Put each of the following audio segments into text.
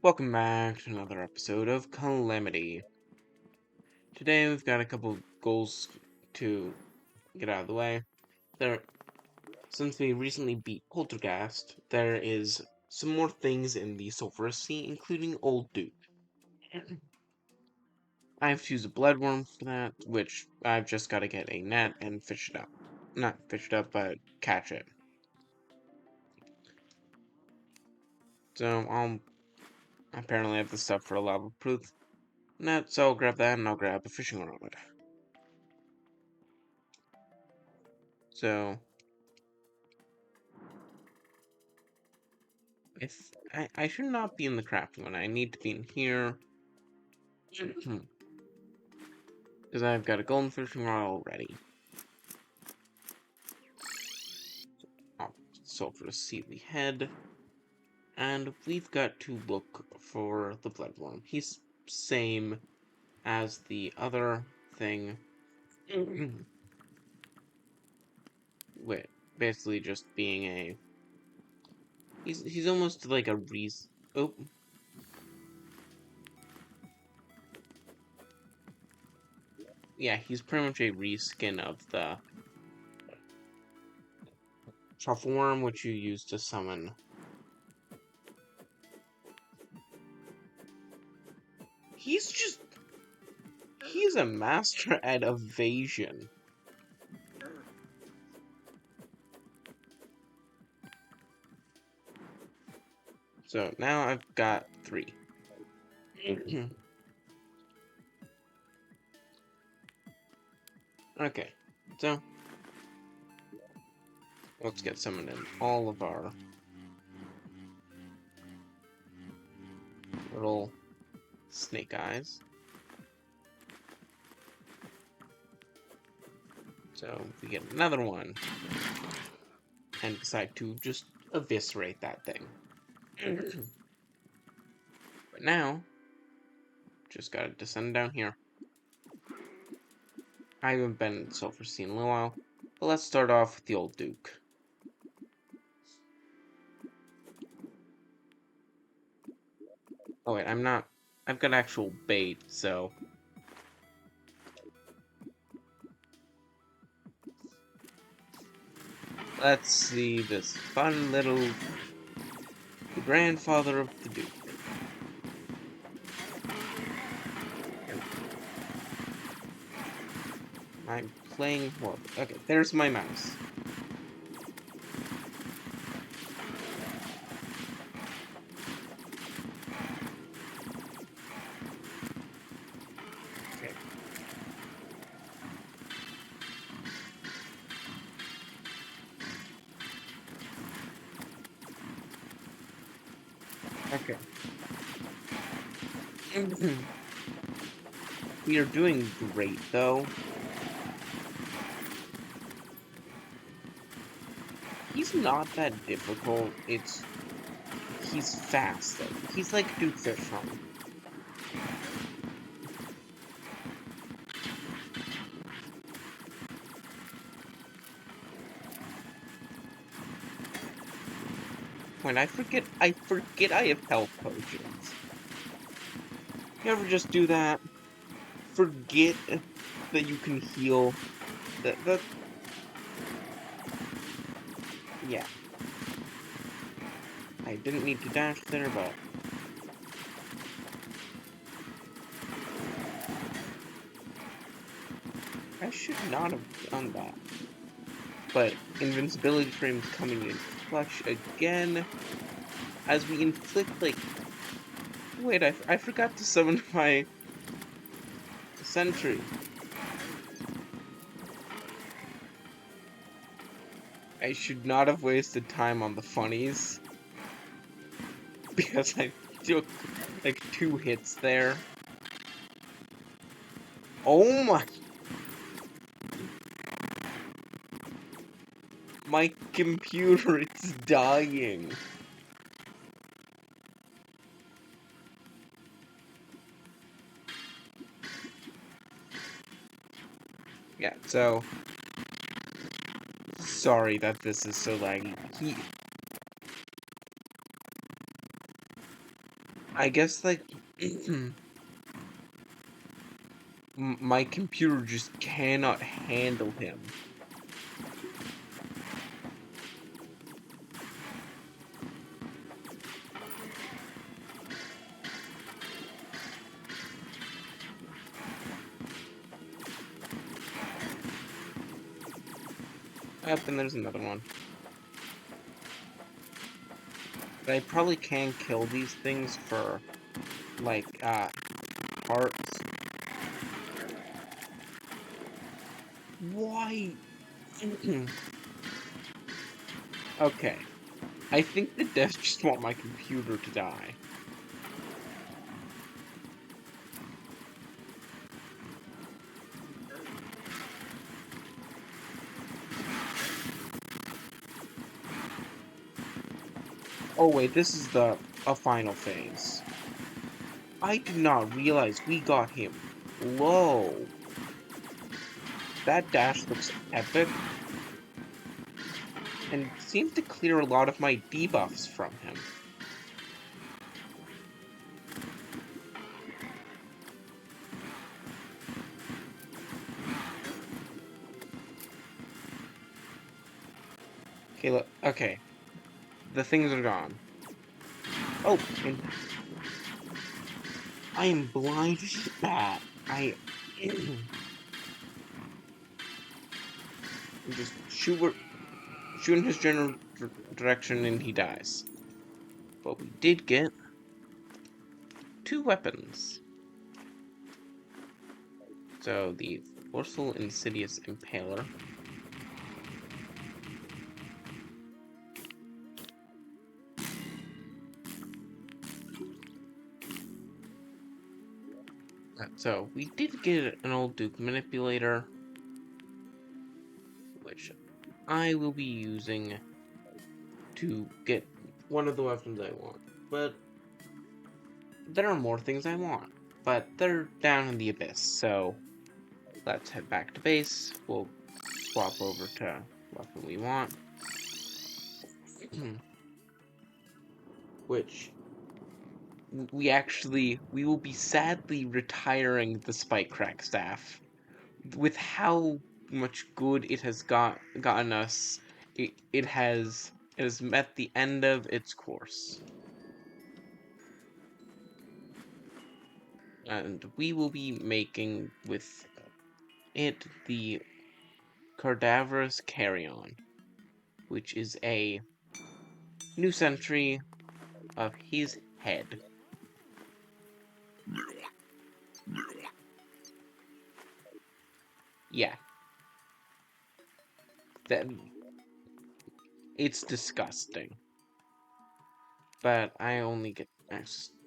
Welcome back to another episode of Calamity. Today we've got a couple goals to get out of the way. Since we recently beat Poltergeist, there is some more things in the Sulphurous Sea, including Old Duke. I have to use a bloodworm for that, which I've just got to get a net and fish it up. Not fish it up, but catch it. So I'll apparently have the stuff for a lava-proof net, so I'll grab that and I'll grab a fishing rod. So if I should not be in the crafting one. I need to be in here. Because I've got a golden fishing rod already. I'll sulfur to see the head. And we've got to look for the bloodworm. He's same as the other thing. Wait, basically just being a... He's almost like a Oh. Yeah, he's pretty much a reskin of the truffle worm, which you use to summon. He's a master at evasion. So now I've got 3. Okay, so let's get summoned in all of our little snake eyes. So we get another one and decide to just eviscerate that thing. But now, just gotta descend down here. I haven't been in Sulphur Sea in a little while, but let's start off with the old Duke. Oh wait, I'm not... I've got actual bait, so... Let's see this fun little... The grandfather of the Duke. I'm playing horrible. Okay, there's my mouse. Okay. Okay. We are doing great, though. He's not that difficult. He's fast, though. He's like Duke Fishron. When I forget I have health potions. You ever just do that? Forget that you can heal. That yeah. I didn't need to dash there, but... I should not have done that. But invincibility frame's coming in clutch again. As we inflict, like... Wait, I forgot to summon my... sentry. I should not have wasted time on the funnies. Because I took, like, 2 hits there. Oh my... My computer, it's dying. Yeah, so... Sorry that this is so laggy. I guess, like, my computer just cannot handle him. Up, and there's another one. But I probably can kill these things for, like, hearts. Why? Okay. I think the devs just want my computer to die. Oh wait, this is a final phase. I did not realize we got him low. That dash looks epic, and seems to clear a lot of my debuffs from him. Okay, look, okay. The things are gone. Oh, and I am blinded to that. Just shoot in his general direction and he dies. But we did get 2 weapons. So the Forceful Insidious Impaler. So we did get an old Duke Manipulator, which I will be using to get one of the weapons I want. But there are more things I want, but they're down in the abyss, so let's head back to base. We'll swap over to weapon we want. Which we will be sadly retiring the Spike Crack staff. With how much good it has gotten us, it has met the end of its course. And we will be making with it the Cadaverous Carrion, which is a new sentry of his head. Yeah, that it's disgusting. But I only get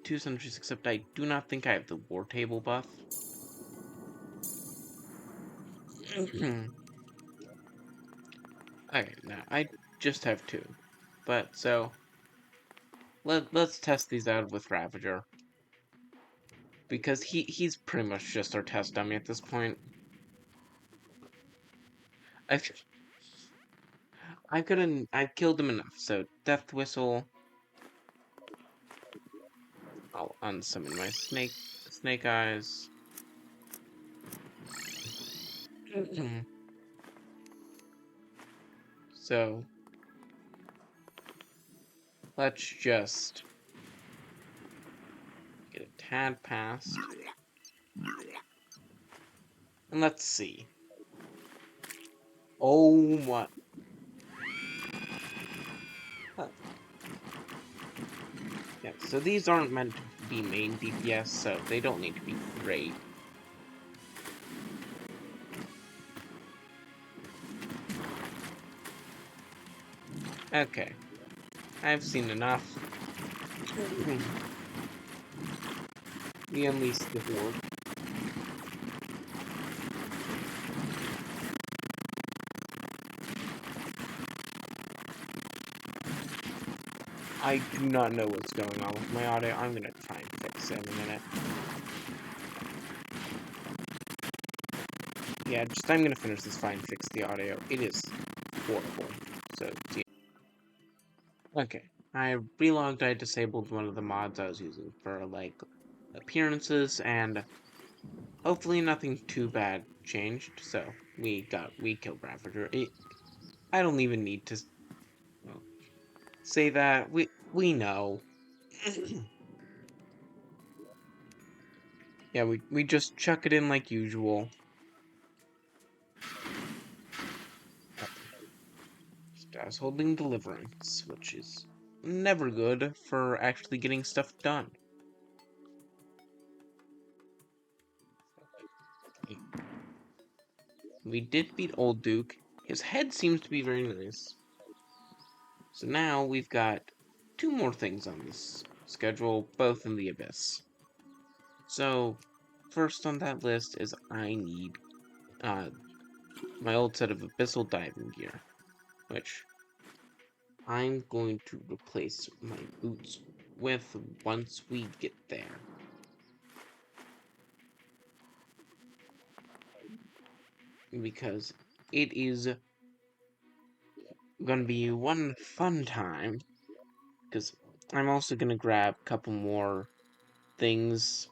2 sentries, except I do not think I have the war table buff. Okay, now I just have 2. But so let's test these out with Ravager. Because he's pretty much just our test dummy at this point. I've I've killed him enough, so Death Whistle. I'll unsummon my snake eyes. So let's just get a tad past. And let's see. Oh my. Huh. Yeah, so these aren't meant to be main DPS, so they don't need to be great. Okay. I've seen enough. We unleash the horde. I do not know what's going on with my audio. I'm gonna try and fix it in a minute. Yeah, I'm gonna finish this fight and fix the audio. It is horrible. So, yeah. Okay. I relogged, I disabled one of the mods I was using for, like, appearances, and hopefully nothing too bad changed, so we killed Ravager. I don't even need to well, say that, we know. Yeah, we just chuck it in like usual. Status holding deliverance, which is never good for actually getting stuff done. We did beat Old Duke. His head seems to be very nice. So now we've got two more things on this schedule, both in the Abyss. So, first on that list is I need uh, my old set of Abyssal diving gear, which I'm going to replace my boots with once we get there. Because it is gonna be one fun time. Because I'm also gonna grab a couple more things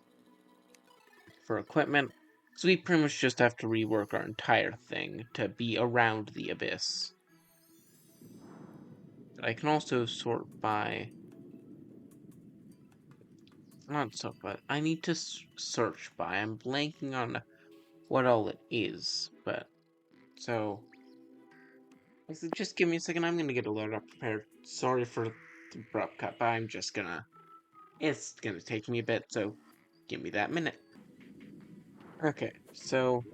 for equipment. So we pretty much just have to rework our entire thing to be around the Abyss. But I can also sort by... Not sort by... I need to search by. I'm blanking on what all it is. But, so... Just give me a second. I'm gonna get a load up prepared. Sorry for the abrupt cut, but I'm just gonna... It's gonna take me a bit, so give me that minute. Okay, so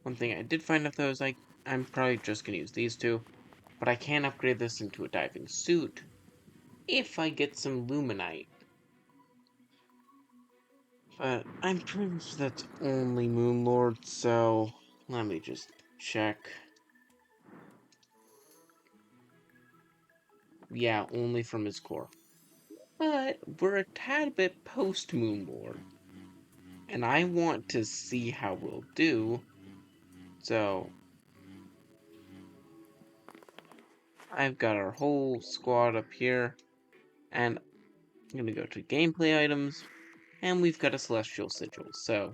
one thing I did find out though is I'm probably just gonna use these two, but I can upgrade this into a diving suit if I get some luminite. But I'm pretty sure that's only Moonlord, so let me just check. Yeah, only from his core. But we're a tad bit post Moonlord, and I want to see how we'll do. So I've got our whole squad up here, and I'm gonna go to gameplay items, and we've got a celestial sigil. So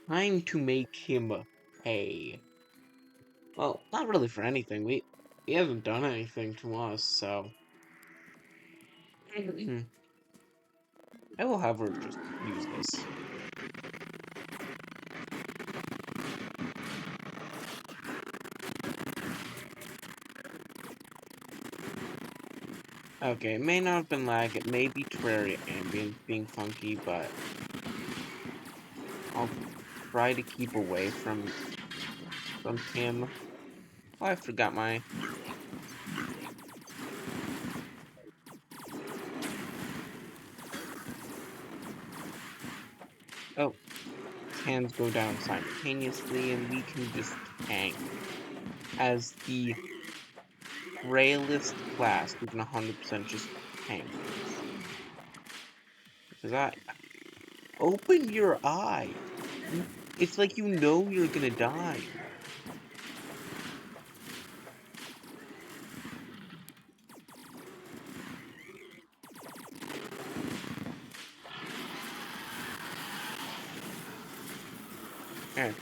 time to make him pay. Well, not really for anything. He hasn't done anything to us, so I will have her just use this. Okay, it may not have been lag, it may be Terraria ambient being funky, but I'll try to keep away from him. Oh, I forgot my... Oh, his hands go down simultaneously, and we can just tank. As the frailest class, we can 100% just tank this. Because open your eye! It's like you know you're gonna die. Okay.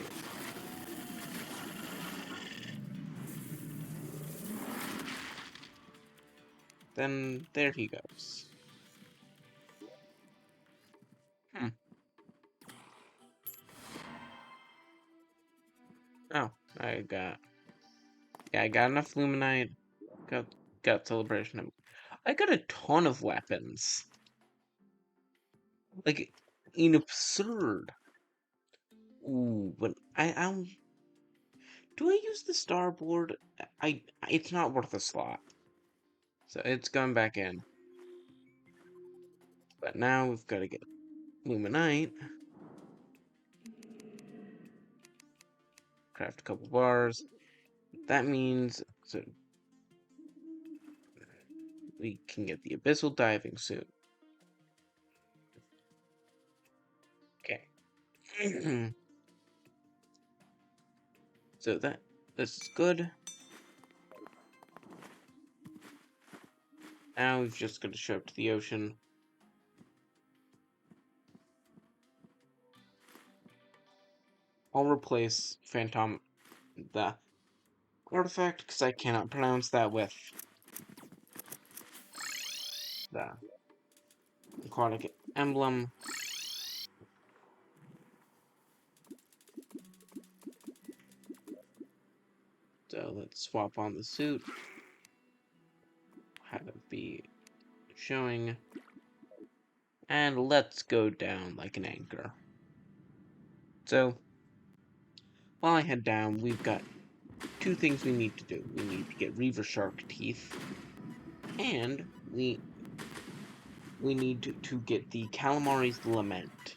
Then there he goes. Hmm. Oh, I got enough Luminite. Got Celebration. I got a ton of weapons. Like, in absurd. Ooh, but do I use the starboard? It's not worth a slot. So it's going back in. But now we've got to get Luminite. Craft a couple bars. That means so we can get the Abyssal Diving Suit. Okay. So this is good. Now we've just got to show up to the ocean. I'll replace Phantom the artifact because I cannot pronounce that with the aquatic emblem. So let's swap on the suit. Have it be showing. And let's go down like an anchor. So, while I head down, we've got two things we need to do. We need to get Reaver Shark teeth, and we need to get the Calamari's Lament.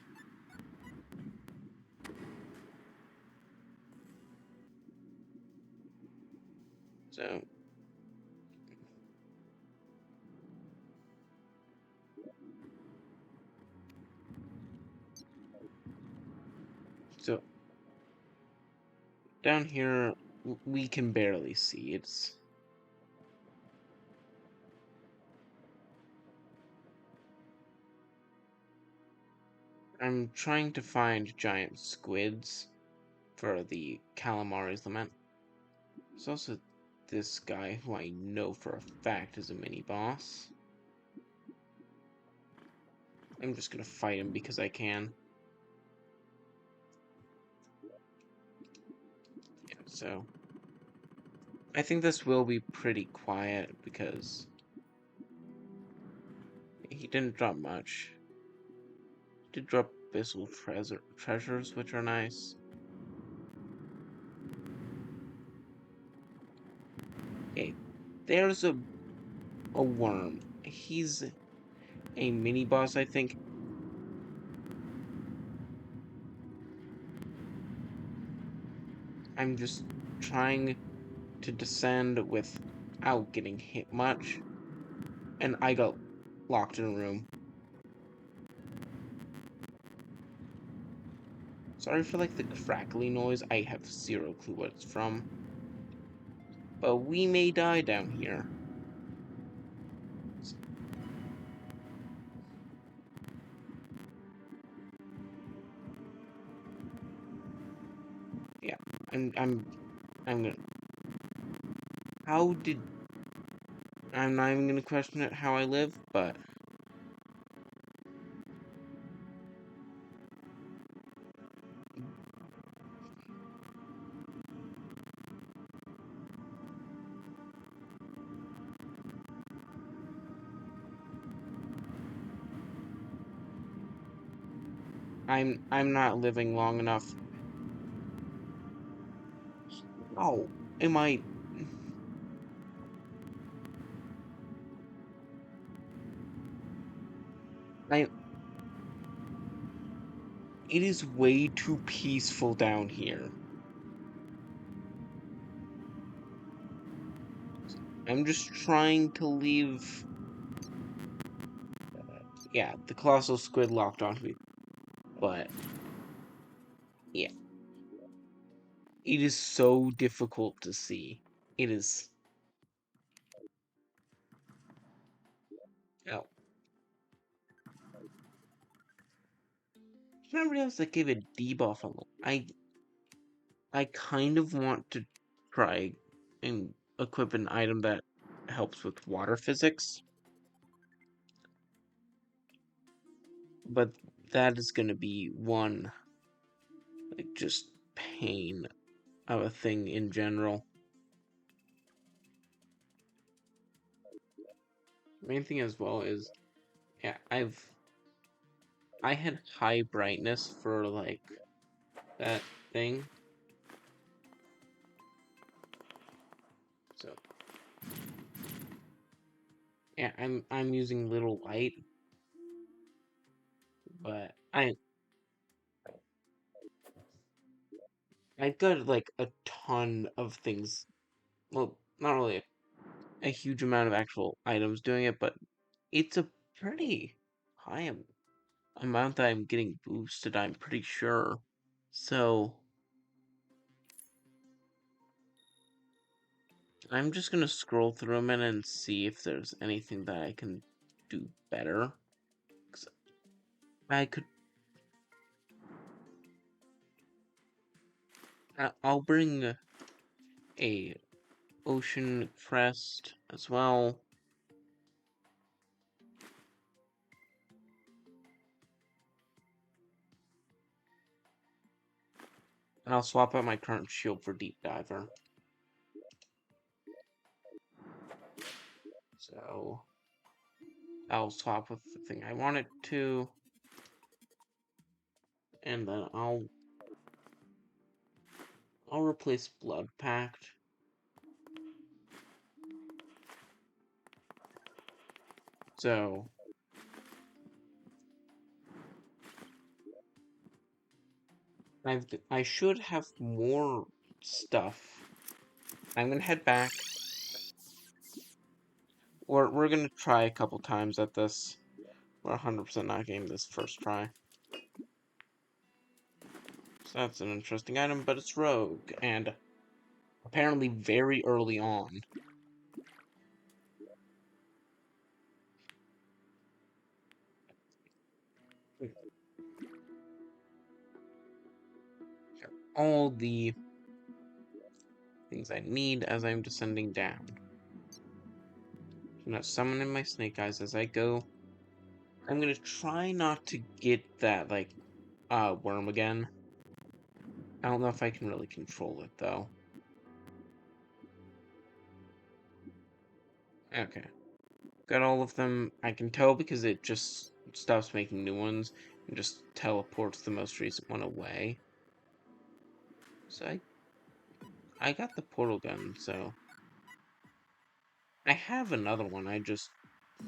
So, down here, we can barely see. I'm trying to find giant squids for the Calamari's Lament. There's also this guy who I know for a fact is a mini-boss. I'm just gonna fight him because I can. Yeah, so I think this will be pretty quiet because he didn't drop much. He did drop abyssal treasures, which are nice. Okay, there's a worm. He's a mini boss, I think. I'm just trying to descend without getting hit much, and I got locked in a room. Sorry for like the crackly noise. I have zero clue what it's from. But we may die down here. Yeah, I'm gonna. How did I'm not even gonna question it how I live, but I'm not living long enough. Oh, am I? I. It is way too peaceful down here. I'm just trying to leave. Yeah, the colossal squid locked onto me, but yeah, it is so difficult to see. It is. Oh, somebody else that gave a debuff on. I kind of want to try and equip an item that helps with water physics, but that is going to be one, like, just pain of a thing in general. Main thing as well is, yeah, I had high brightness for, like, that thing. So, yeah, I'm using little light, but I've got, like, a ton of things. Well, not really a huge amount of actual items doing it, but it's a pretty high amount that I'm getting boosted, I'm pretty sure. So, I'm just gonna scroll through a minute and see if there's anything that I can do better. 'Cause I could. I'll bring a ocean crest as well. And I'll swap out my current shield for Deep Diver. So I'll swap with the thing I want it to. And then I'll replace Blood Pact. So I should have more stuff. I'm gonna head back. We're gonna try a couple times at this. We're 100% not getting this first try. So that's an interesting item, but it's rogue, and apparently very early on. All the things I need as I'm descending down. I'm gonna summon in my snake eyes as I go. I'm gonna try not to get that, like, worm again. I don't know if I can really control it, though. Okay. Got all of them. I can tell because it just stops making new ones and just teleports the most recent one away. So I got the portal gun, so I have another one. I just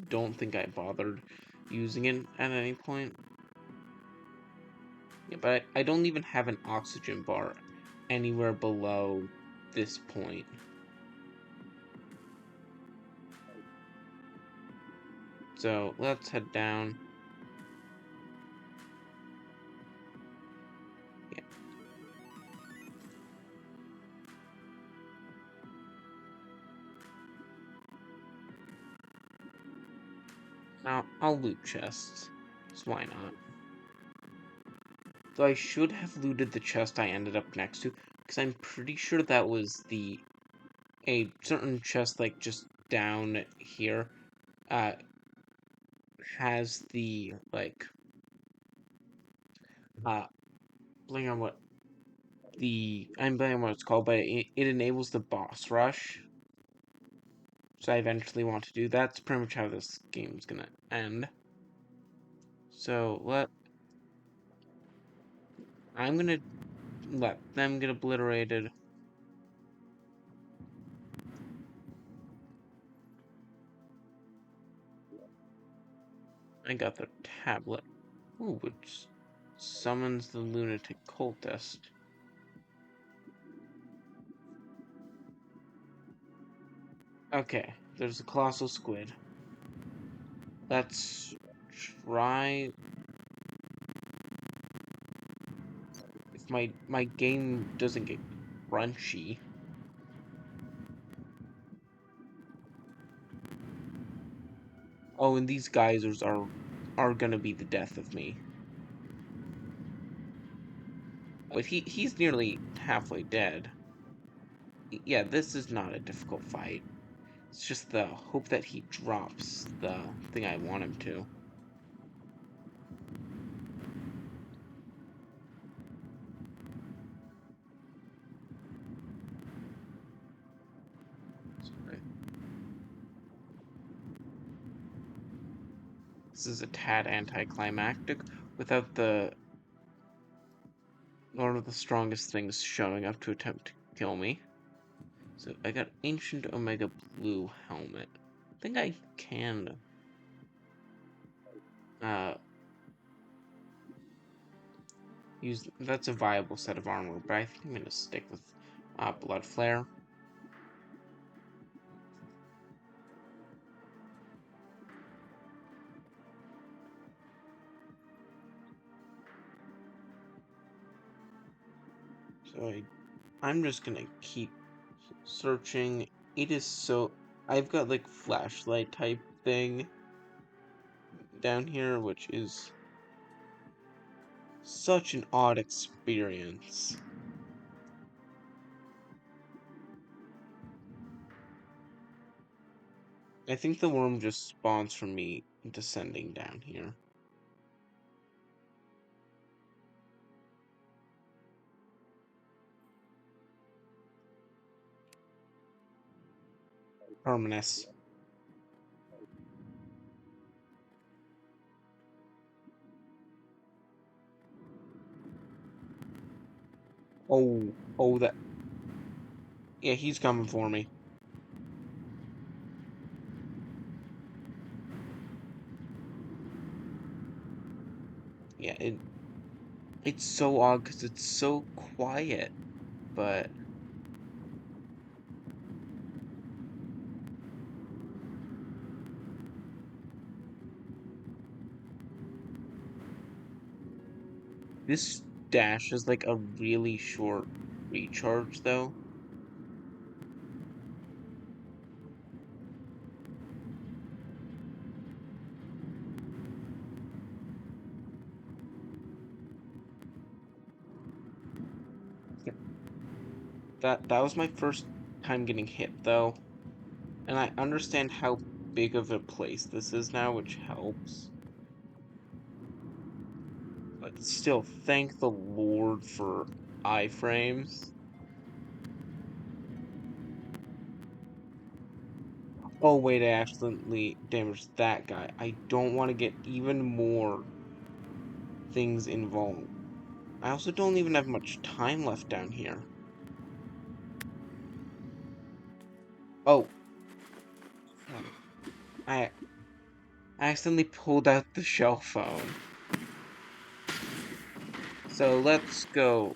don't think I bothered using it at any point. Yeah, but I don't even have an oxygen bar anywhere below this point. So let's head down. Yeah. Now I'll loot chests. So why not? Though I should have looted the chest I ended up next to, because I'm pretty sure that was a certain chest, like, just down here, uh, has the, like, blanking on what I'm blanking on what it's called, but it enables the boss rush. So I eventually want to do that. That's pretty much how this game's gonna end. So I'm gonna let them get obliterated. I got the tablet. Ooh, which summons the lunatic cultist. Okay, there's a colossal squid. Let's try. If my game doesn't get crunchy. Oh, and these geysers are gonna be the death of me. But he's nearly halfway dead. Yeah, this is not a difficult fight. It's just the hope that he drops the thing I want him to. Sorry. This is a tad anticlimactic without one of the strongest things showing up to attempt to kill me. So I got Ancient Omega Blue Helmet. I think I can uh use that's a viable set of armor, but I think I'm gonna stick with Blood Flare. So I'm just gonna keep searching It is so... I've got, like, flashlight type thing down here, which is such an odd experience. I think the worm just spawns from me descending down here. Terminus. Oh, that... Yeah, he's coming for me. Yeah, it's so odd because it's so quiet, but this dash is like a really short recharge, though. Yeah, that was my first time getting hit, though, and I understand how big of a place this is now, which helps. But still, thank the Lord for iframes. Oh wait, I accidentally damaged that guy. I don't want to get even more things involved. I also don't even have much time left down here. Oh, I accidentally pulled out the shell phone. So let's go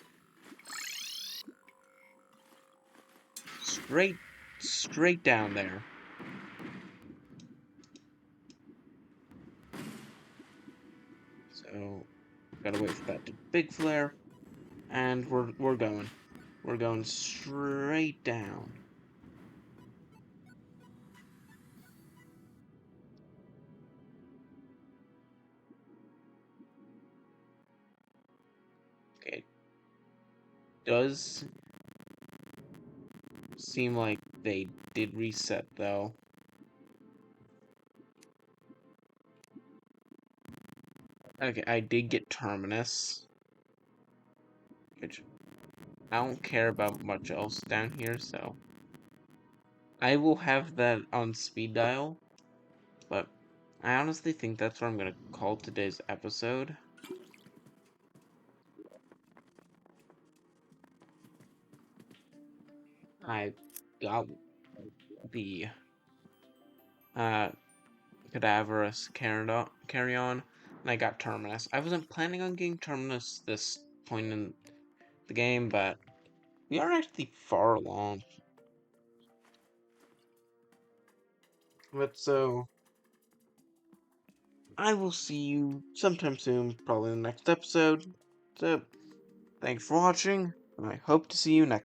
straight straight down there. So gotta wait for that to big flare. And we're going. We're going straight down. Okay. Does seem like they did reset though. Okay, I did get Terminus, which I don't care about much else down here, so I will have that on speed dial, but I honestly think that's what I'm gonna call today's episode. I got the uh cadaverous carry on, and I got Terminus. I wasn't planning on getting Terminus this point in the game, but we are actually far along. But so I will see you sometime soon, probably in the next episode. So thanks for watching, and I hope to see you next